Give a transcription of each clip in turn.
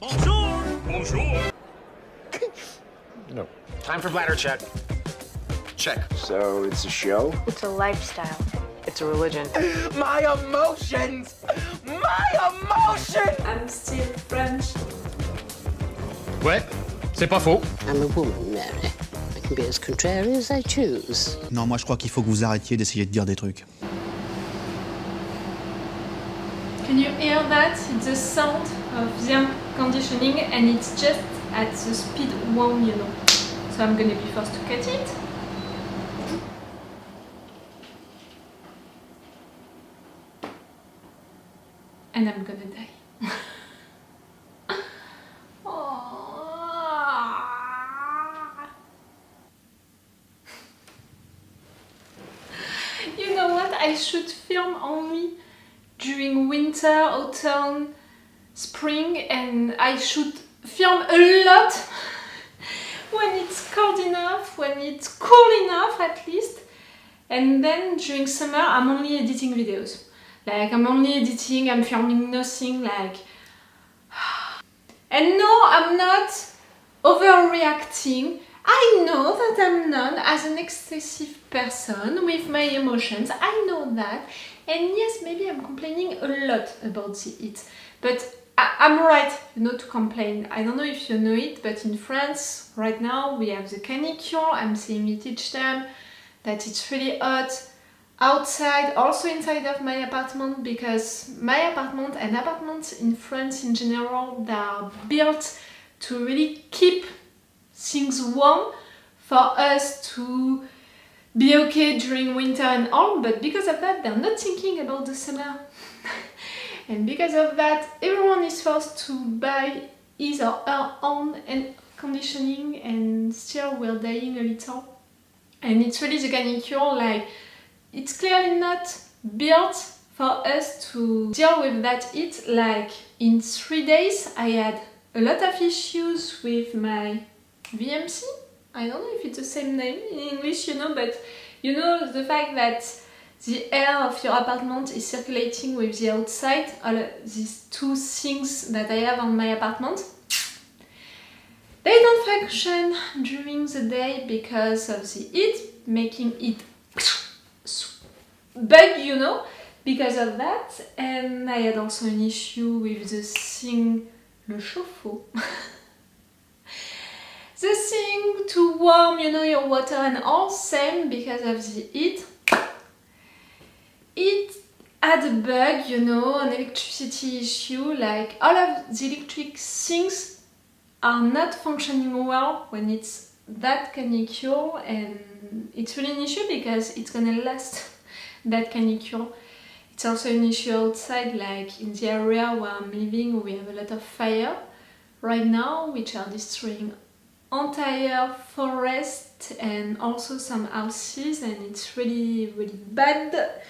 Bonjour! Bonjour! No. Time for bladder check. Check. So it's a show? It's a lifestyle. It's a religion. My emotions! My emotions! I'm still French. Ouais, c'est pas faux. I'm a woman, Mary. I can be as contrary as I choose. Non, moi je crois qu'il faut que vous arrêtiez d'essayer de dire des trucs. Can you hear that? It's the sound of the air conditioning and it's just at the speed 1, you know. So I'm gonna be forced to cut it. And I'm gonna die. You know what? I should film only during winter, autumn, spring, and I should film a lot when it's cold enough, when it's cool enough at least. And then during summer I'm only editing videos. Like I'm only editing, I'm filming nothing, like... And no, I'm not overreacting. I know that I'm known as an excessive person with my emotions, I know that. And yes, maybe I'm complaining a lot about the heat, but I'm right, you know, to complain. I don't know if you know it, but in France right now we have the canicule. I'm seeing it each time that it's really hot outside, also inside of my apartment, because my apartment and apartments in France in general, they are built to really keep things warm for us to be okay during winter and all, but because of that they're not thinking about the summer. And because of that everyone is forced to buy his or her own air conditioning, and still we're dying a little. And it's really the canicule, like it's clearly not built for us to deal with that heat. Like in 3 days I had a lot of issues with my VMC. I don't know if it's the same name in English, you know, but you know the fact that the air of your apartment is circulating with the outside, all these two things that I have on my apartment, they don't function during the day because of the heat, making it bug, you know, because of that. And I had also an issue with the thing, le chauffe-eau. The thing to warm, you know, your water and all, same because of the heat. It had a bug, you know, an electricity issue, like all of the electric things are not functioning well when it's that canicule, and it's really an issue because it's gonna last, that canicule. It's also an issue outside, like in the area where I'm living we have a lot of fire right now, which are destroying entire forest and also some houses, and it's really bad.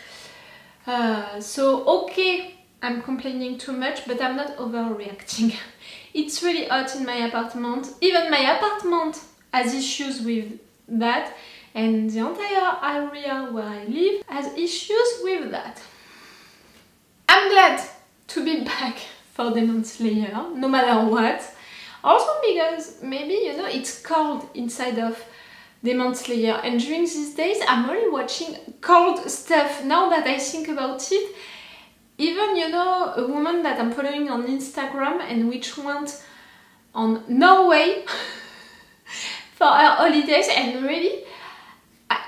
So okay, I'm complaining too much, but I'm not overreacting. It's really hot in my apartment. Even my apartment has issues with that, and the entire area where I live has issues with that. I'm glad to be back for Demon Slayer, no matter what. Also because maybe, you know, it's cold inside of Demon Slayer, and during these days I'm only watching cold stuff. Now that I think about it, even, you know, a woman that I'm following on Instagram and which went on Norway for her holidays, and really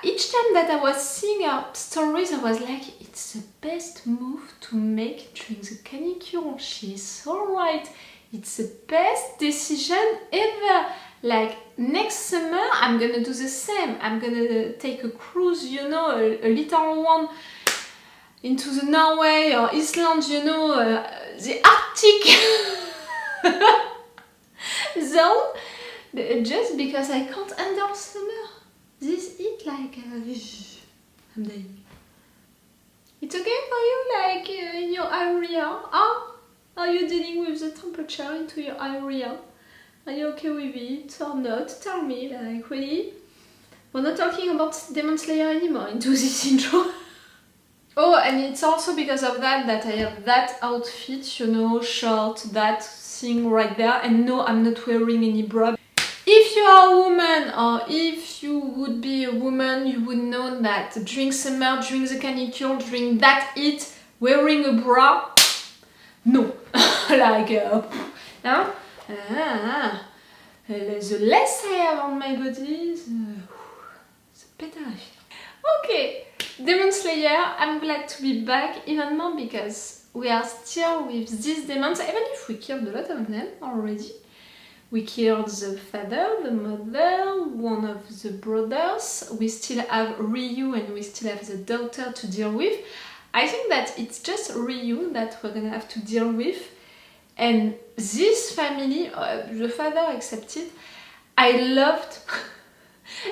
each time that I was seeing her stories I was like, it's the best move to make during the canicule. She's so right. It's the best decision ever. Like next summer I'm gonna do the same. I'm gonna take a cruise, you know, a little one into the Norway or Iceland, you know, the Arctic zone, just because I can't handle summer. This heat, like, I'm dying. It's okay for you, like, in your area? Are you dealing with the temperature into your area? Are you okay with it or not? Tell me, like, really? We're not talking about Demon Slayer anymore into this intro. Oh, and it's also because of that that I have that outfit, you know, short, that seeing right there. And no, I'm not wearing any bra. If you are a woman, or if you would be a woman, you would know that during summer, during the canicule, during that heat, wearing a bra, no. Like, the less I have on my body, the better I feel. Okay, Demon Slayer, I'm glad to be back, even more because we are still with these demons, even if we killed a lot of them already. We killed the father, the mother, one of the brothers. We still have Ryu and we still have the daughter to deal with. I think that it's just Ryu that we're gonna have to deal with. And this family, the father accepted, I loved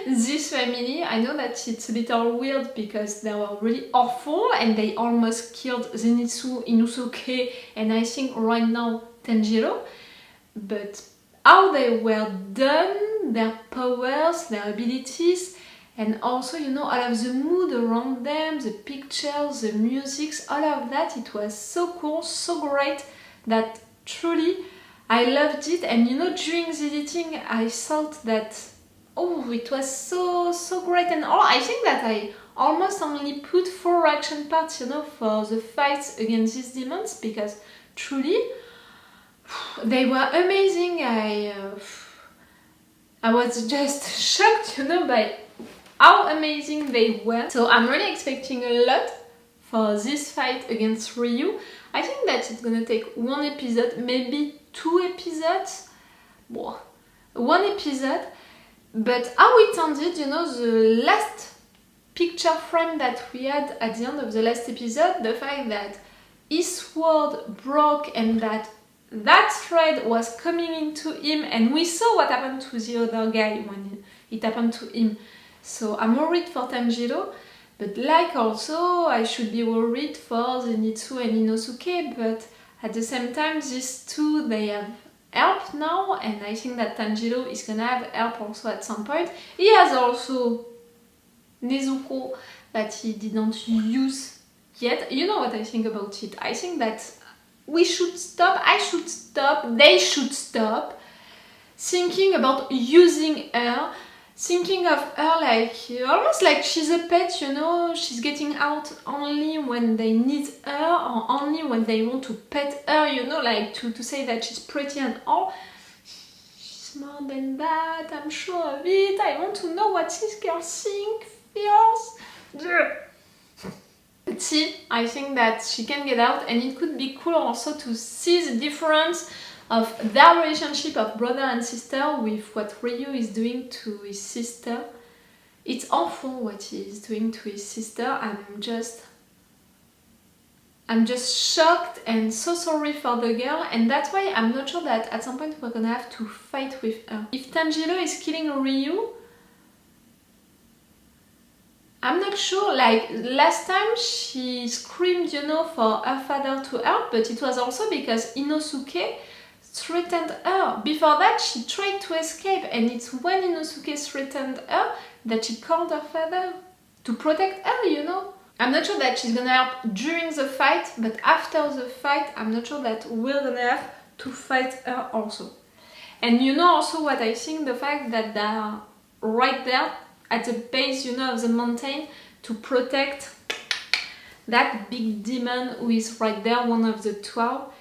this family. I know that it's a little weird because they were really awful and they almost killed Zenitsu, Inosuke, and I think right now Tanjiro. But how they were done, their powers, their abilities, and also, you know, all of the mood around them, the pictures, the music, all of that, it was so cool, so great that truly I loved it. And you know, during the editing I thought that, oh, it was so great, and all. I think that I almost only put 4 action parts, you know, for the fights against these demons, because truly they were amazing. I was just shocked, you know, by how amazing they were. So I'm really expecting a lot for this fight against Ryu. I think that it's gonna take 1 episode, maybe 2 episodes. Well, 1 episode. But how it ended, you know, the last picture frame that we had at the end of the last episode, the fact that his sword broke and that thread was coming into him, and we saw what happened to the other guy when it happened to him. So I'm worried for Tanjiro, but like also I should be worried for Zenitsu and Inosuke, but at the same time these two, they have help now, and I think that Tanjiro is gonna have help also at some point. He has also Nezuko that he didn't use yet. You know what I think about it? I think that we should stop, I should stop, they should stop thinking about using her, thinking of her like almost like she's a pet, you know, she's getting out only when they need her or only when they want to pet her, you know, like to say that she's pretty and all. She's more than that, I'm sure of it. I want to know what this girl thinks, feels. But see, I think that she can get out, and it could be cool also to see the difference of their relationship of brother and sister with what Ryu is doing to his sister. It's awful what he is doing to his sister. I'm just shocked and so sorry for the girl, and that's why I'm not sure that at some point we're gonna have to fight with her. If Tanjiro is killing Ryu, I'm not sure. Like last time she screamed, you know, for her father to help, but it was also because Inosuke threatened her. Before that she tried to escape, and it's when Inosuke threatened her that she called her father to protect her, you know. I'm not sure that she's gonna help during the fight, but after the fight I'm not sure that we're gonna have to fight her also. And you know also what I think, the fact that they are right there at the base, you know, of the mountain to protect that big demon who is right there, one of the 12.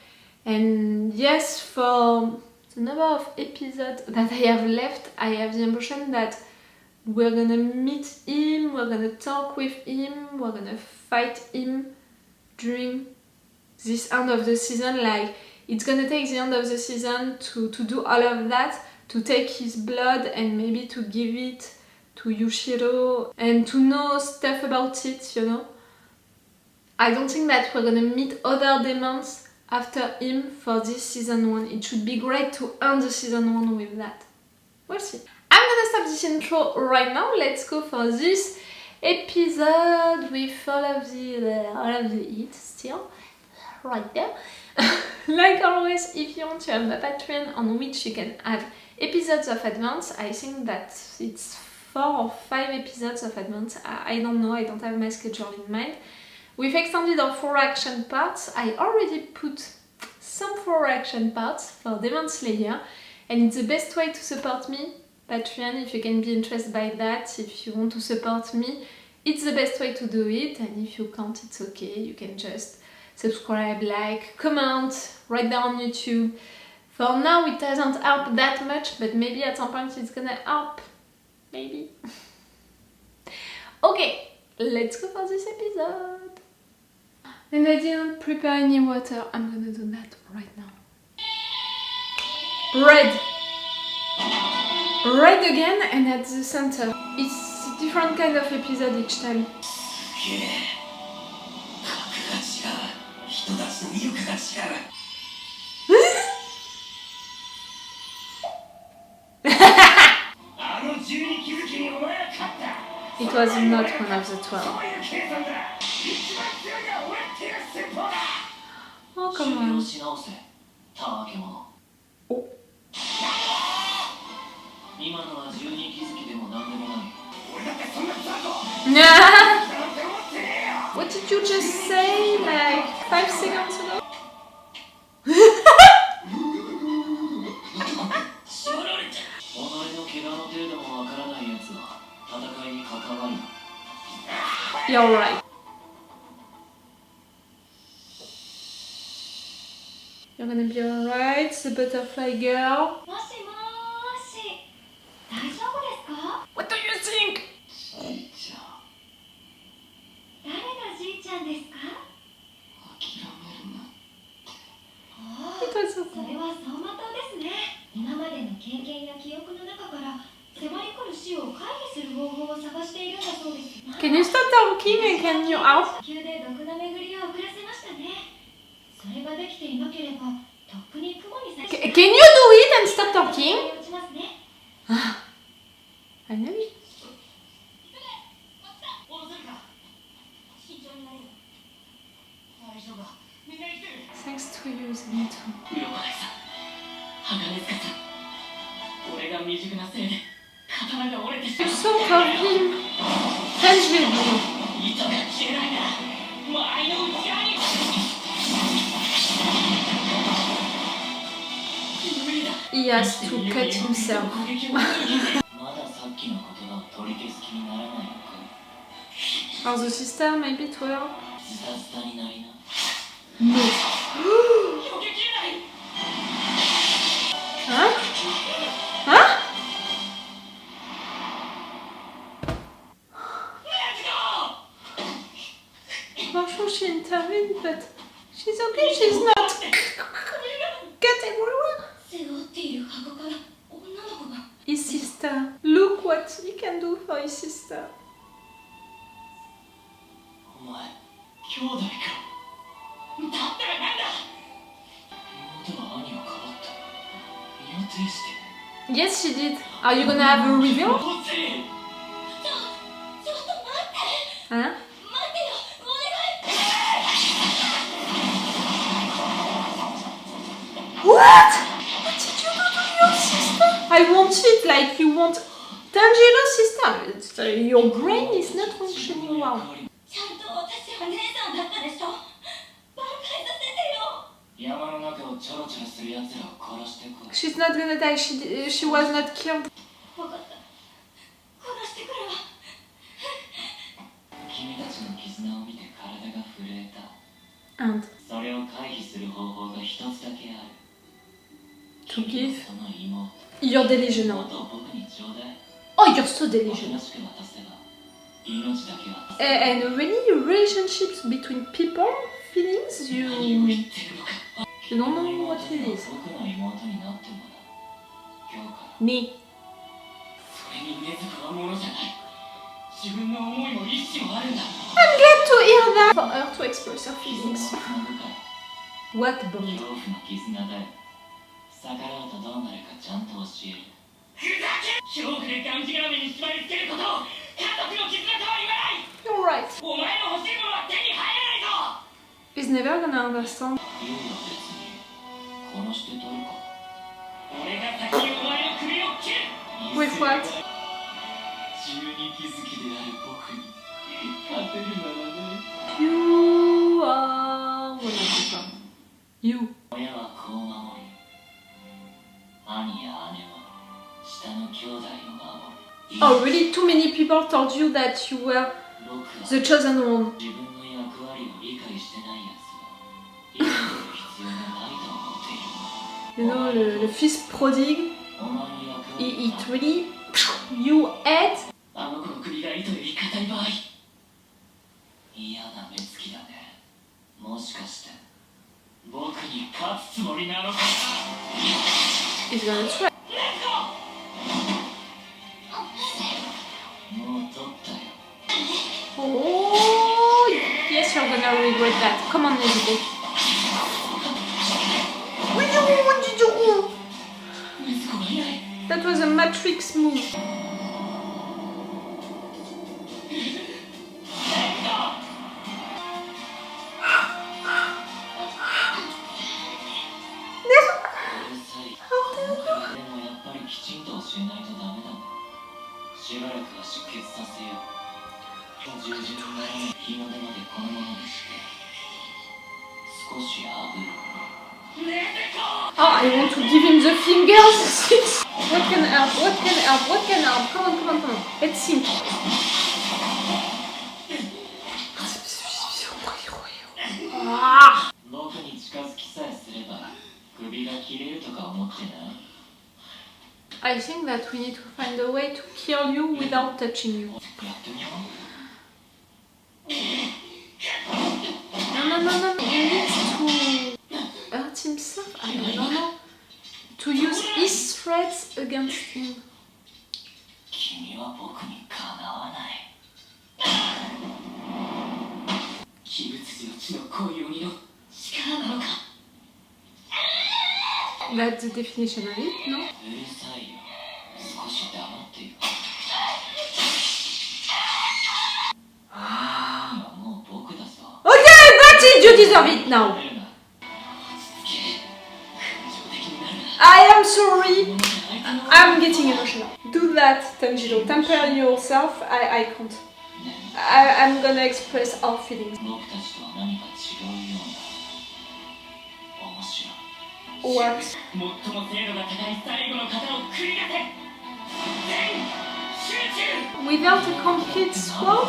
And yes, for the number of episodes that I have left, I have the impression that we're gonna meet him, we're gonna talk with him, we're gonna fight him during this end of the season. Like, it's gonna take the end of the season to do all of that, to take his blood and maybe to give it to Yushiro and to know stuff about it, you know. I don't think that we're gonna meet other demons after him for this season 1. It should be great to end the season 1 with that. We'll see. I'm gonna stop this intro right now. Let's go for this episode with all of the heat still right there. Like always, if you want to have a Patreon on which you can have episodes of advance, I think that it's 4 or 5 episodes of advance. I don't know, I don't have my schedule in mind. We've extended our 4 action parts. I already put some for action parts for Demon Slayer, and it's the best way to support me. Patreon, if you can be interested by that, if you want to support me, it's the best way to do it, and if you can't, it's okay, you can just subscribe, like, comment, write down on YouTube. For now it doesn't help that much, but maybe at some point it's gonna help, maybe. Okay, let's go for this episode. And I didn't prepare any water, I'm gonna do that right now. Red! Red again, and at the center. It's a different kind of episode each time. It was not one of the 12. Oh, come on. Oh. What did you just say, like 5 seconds ago? You're right. You're gonna be alright, the butterfly girl. What do you think? It was so cool. Can you stop talking and can you help? Can you do it and stop talking? I know it. Thanks to you, Zenitsu. You saw for him. Tanjiro. He has to cut himself. Or the sister, maybe 12? No. Huh? Huh? Marshall, she intervened, but she's okay, she's not. Cut everywhere. His sister. Look what he can do for his sister. Yes, she did. Are you gonna have a reveal? Huh? What? What did you do to your sister? I want it like you want Tanjiro's sister. Your brain is not functioning well. She's not gonna die. She was not killed. And to give. You're delusional. Oh, you're so delusional. And really, relationships between people, feelings, you don't know what it is. Me. I'm glad to hear that. For her to express her feelings. What bond? You're right. He's never gonna understand. With what? You are one of the problem. You. Oh, really? Too many people told you that you were the chosen one. You know, le fils prodigue, it really, you ate. He's gonna try. Oh, yes, you're gonna regret that. Come on, Nezuko. That was a Matrix move. Oh, I want to give him the fingers. What can help? What can help? What can help? Come on, come on, come on. Let's see. Ah. I think that we need to find a way to kill you without touching you. No. He needs to hurt himself. I don't know. To use his threats against him. That's the definition of it, no? Okay, that's it, you deserve it now. I am sorry. I'm getting emotional. Do that, Tanjiro. Temper yourself. I can't. I'm gonna express our feelings. What? Without a complete sword?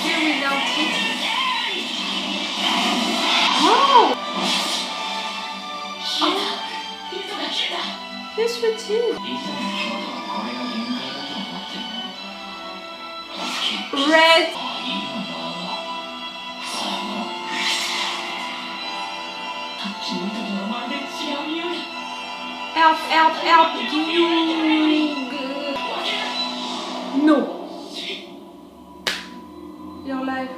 Here without it. Oh! Yes, you did. Red. Help. No. You're alive.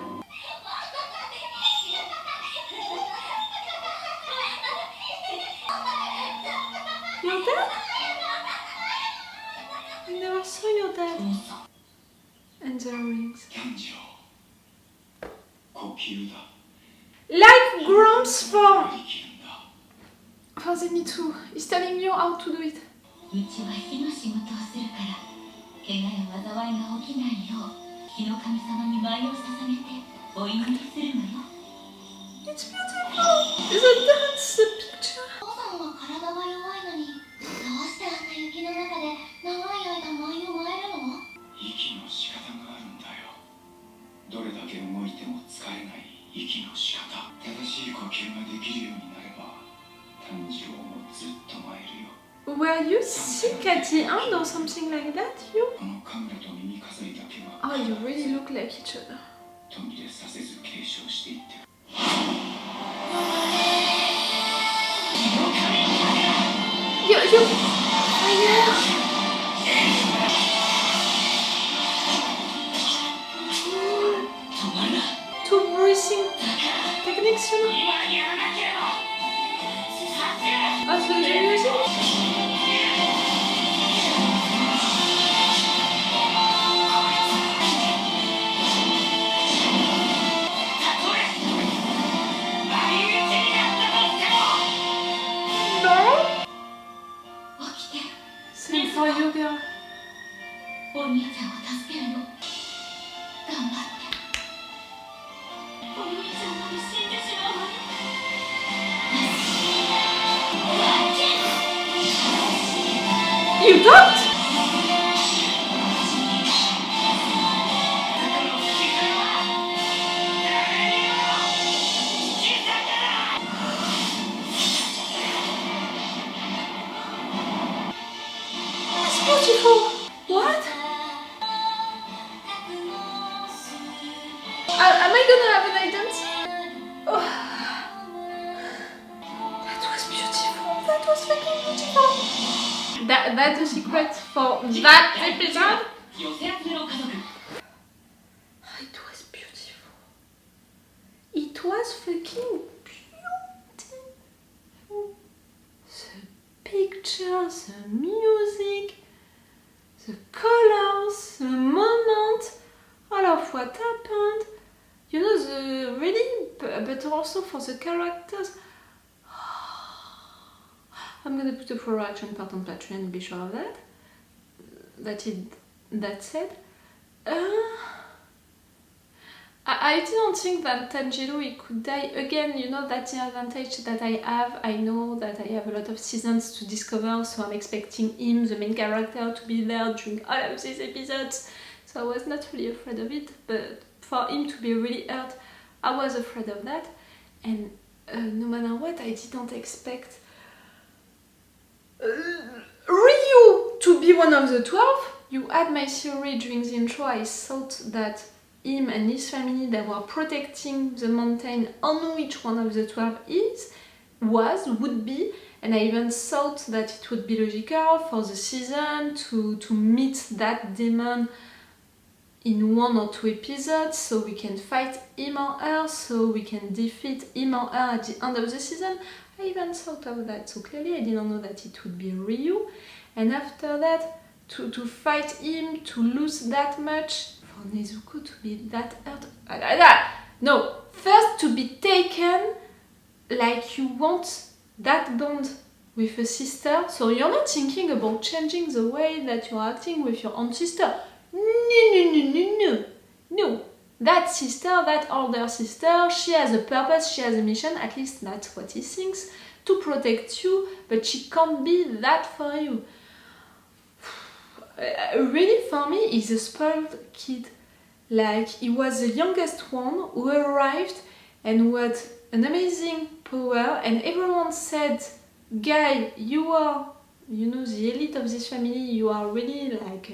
You're dead? I never saw you dead. And the rings. Like Grumps for the Me Too. He's telling you how to do it. It's beautiful. The dance, the picture. Were you sick at the end or something like that, you? Oh, you really look like each other. You fire! Two breathing techniques, you know? Oh, so the music? Same for you, girl. You don't? It's beautiful. What? Am I gonna have an identity? Oh. That was beautiful. That was fucking beautiful. That's the secret for that episode. It was beautiful. It was fucking beautiful. The pictures, the music, the colors, the moment, all of what happened. You know, the really, but also for the characters. I'm gonna put a full reaction part on Patreon, be sure of that. That said, I didn't think that Tanjiro he could die. Again, you know, that's the advantage that I have. I know that I have a lot of seasons to discover, so I'm expecting him, the main character, to be there during all of these episodes. So I was not really afraid of it, but for him to be really hurt, I was afraid of that. And no matter what, I didn't expect Ryu to be one of the 12. You had my theory during the intro. I thought that him and his family, they were protecting the mountain on which one of the 12 would be, and I even thought that it would be logical for the season to meet that demon in 1 or 2 episodes, so we can fight him or her, so we can defeat him or her at the end of the season. I even thought of that, so clearly I didn't know that it would be Ryu. And after that, to fight him, to lose that much, for Nezuko to be that hurt. No, first to be taken like you want that bond with a sister, so you're not thinking about changing the way that you're acting with your own sister. No. That sister, that older sister, she has a purpose, she has a mission, at least that's what he thinks, to protect you, but she can't be that for you. Really, for me, he's a spoiled kid. Like, he was the youngest one who arrived and who had an amazing power, and everyone said, Guy, you are, you know, the elite of this family, you are really like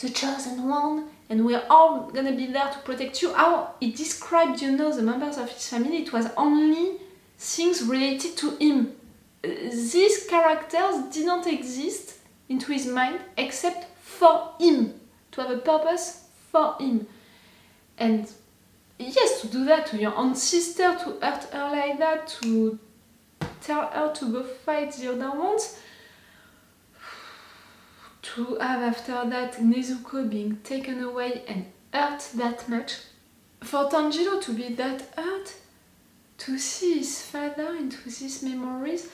the chosen one, and we're all gonna be there to protect you. How he described, you know, the members of his family, it was only things related to him. These characters didn't exist into his mind except for him, to have a purpose for him. And yes, to do that to your own sister, to hurt her like that, to tell her to go fight the other ones, to have after that Nezuko being taken away and hurt that much, for Tanjiro to be that hurt, to see his father into these memories.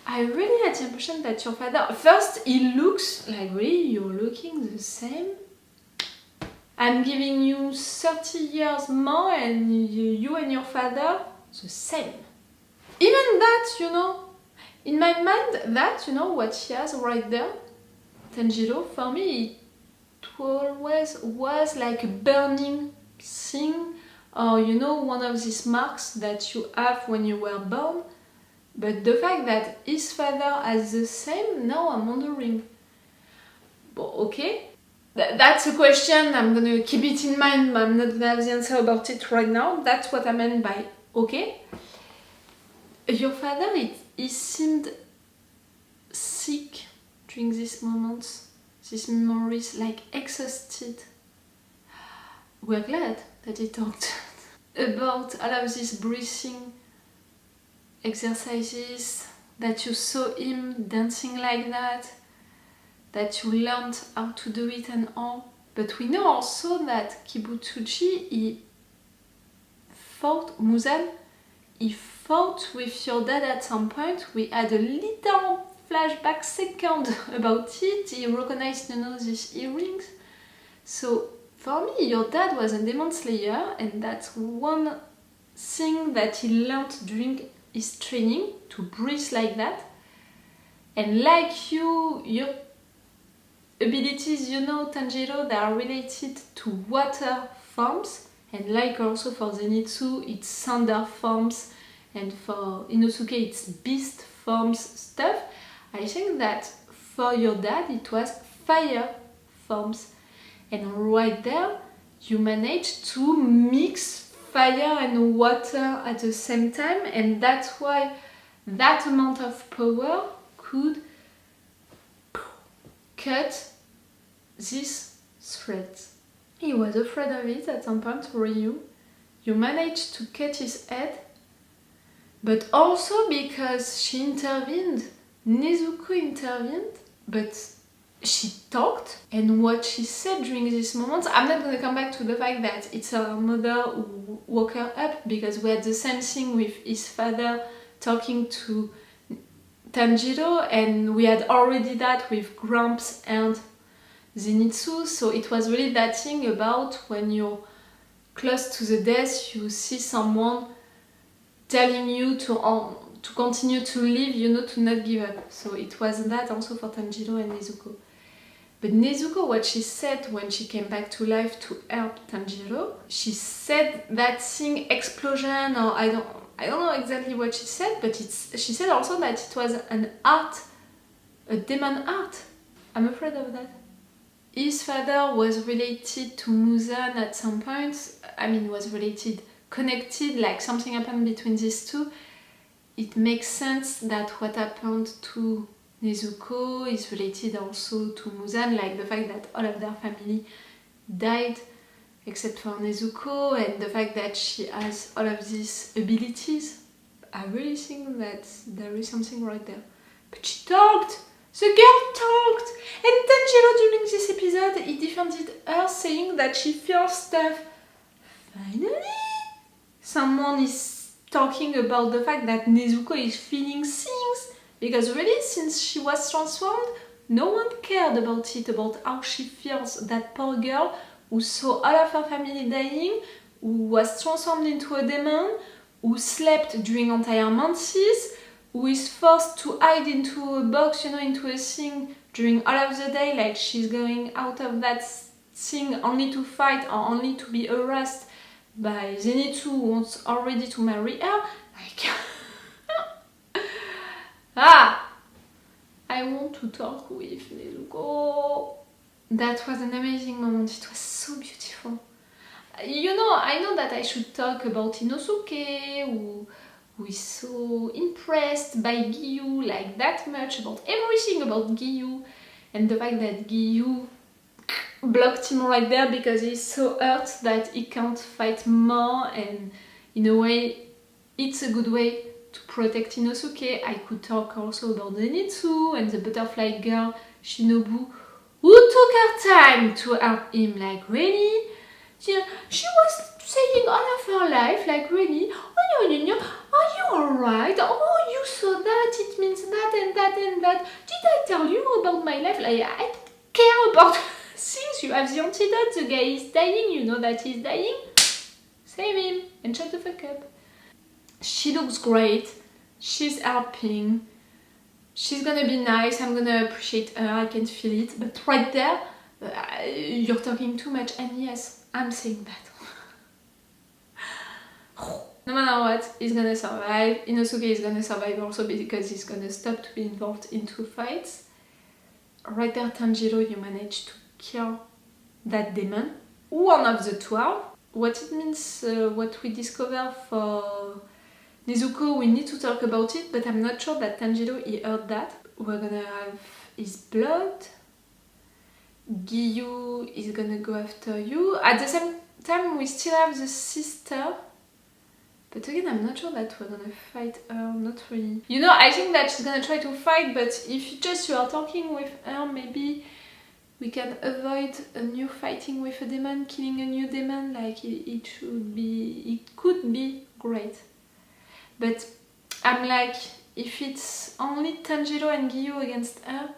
I really had the impression that your father, first he looks like, really, you're looking the same. I'm giving you 30 years more and you and your father, the same. Even that, you know, in my mind, that, you know, what he has right there, Tanjiro, for me, it always was like a burning thing, or, you know, one of these marks that you have when you were born. But the fact that his father has the same, now I'm wondering. But okay, that's a question, I'm gonna keep it in mind, but I'm not gonna have the answer about it right now. That's what I meant by okay. Your father, he seemed sick during these moments, these memories, like exhausted. We're glad that he talked about all of these breathing exercises, that you saw him dancing like that you learned how to do it and all. But we know also that Kibutsuji, he fought, Muzan, he fought with your dad at some point. We had a little flashback second about it. He recognized, you know, these earrings. So for me, your dad was a demon slayer, and that's one thing that he learned during his training, to breathe like that. And like you, your abilities, you know, Tanjiro, they are related to water forms, and like also for Zenitsu, it's thunder forms, and for Inosuke, it's beast forms stuff. I think that for your dad, it was fire forms, and right there, you managed to mix fire and water at the same time, and that's why that amount of power could cut this thread. He was afraid of it at some point, Ryu. You managed to cut his head, but also because she intervened, Nezuko intervened, but she talked, and what she said during this moment, I'm not going to come back to the fact that it's her mother who woke her up, because we had the same thing with his father talking to Tanjiro, and we had already that with Gramps and Zenitsu, so it was really that thing about when you're close to the death, you see someone telling you to continue to live, you know, to not give up. So it was that also for Tanjiro and Nezuko. But Nezuko, what she said when she came back to life to help Tanjiro, she said that thing, explosion, or I don't know exactly what she said, but she said also that it was an art, a demon art. I'm afraid of that. His father was related to Muzan at some point, I mean was related, connected, like something happened between these two. It makes sense that what happened to Nezuko is related also to Muzan, like the fact that all of their family died except for Nezuko, and the fact that she has all of these abilities. I really think that there is something right there. But she talked! The girl talked! And Tanjiro during this episode, he defended her saying that she feels stuff. Finally! Someone is talking about the fact that Nezuko is feeling things, because really, since she was transformed, no one cared about it, about how she feels. That poor girl who saw all of her family dying, who was transformed into a demon, who slept during entire months, who is forced to hide into a box, you know, into a thing during all of the day, like she's going out of that thing only to fight or only to be harassed by Zenitsu, who wants already to marry her. Like, I want to talk with Nezuko. That was an amazing moment. It was so beautiful. You know, I know that I should talk about Inosuke, who is so impressed by Giyu, like that much, about everything about Giyu, and the fact that Giyu blocked him right there because he's so hurt that he can't fight more, and in a way, it's a good way to protect Inosuke. I could talk also about Zenitsu and the butterfly girl, Shinobu, who took her time to help him, like really? She was saying all of her life, like really, oh, are you alright? Oh, you saw that, it means that and that and that. Did I tell you about my life? Like, I don't care about things, you have the antidote, the guy is dying, you know that he's dying. Save him and shut the fuck up. She looks great, she's helping, she's gonna be nice, I'm gonna appreciate her, I can feel it, but right there, you're talking too much, and yes, I'm saying that. No matter what, he's gonna survive. Inosuke is gonna survive also because he's gonna stop to be involved into fights. Right there, Tanjiro, you managed to kill that demon. One of the 12. What it means, what we discover for Nezuko, we need to talk about it, but I'm not sure that Tanjiro, he heard that. We're gonna have his blood. Giyu is gonna go after you. At the same time, we still have the sister. But again, I'm not sure that we're gonna fight her, not really. You know, I think that she's gonna try to fight, but if you are talking with her, maybe we can avoid a new fighting with a demon, killing a new demon, like it could be great. But I'm like, if it's only Tanjiro and Giyu against her,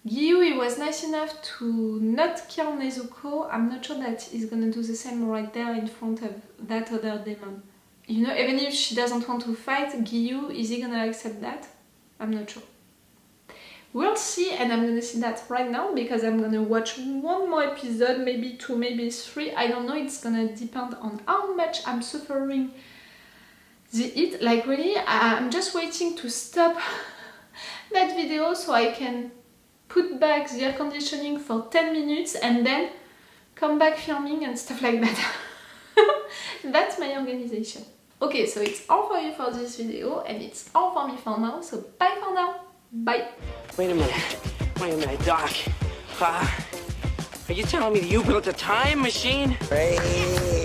Giyu, he was nice enough to not kill Nezuko. I'm not sure that he's gonna do the same right there in front of that other demon. You know, even if she doesn't want to fight, Giyu, is he gonna accept that? I'm not sure. We'll see, and I'm gonna see that right now because I'm gonna watch one more episode, maybe 2, maybe 3. I don't know, it's gonna depend on how much I'm suffering the heat. Like really, I'm just waiting to stop that video so I can put back the air conditioning for 10 minutes and then come back filming and stuff like that. That's my organization. Okay, so it's all for you for this video and it's all for me for now, so bye for now. Bye. Wait a minute, Doc. Are you telling me that you built a time machine? Hey.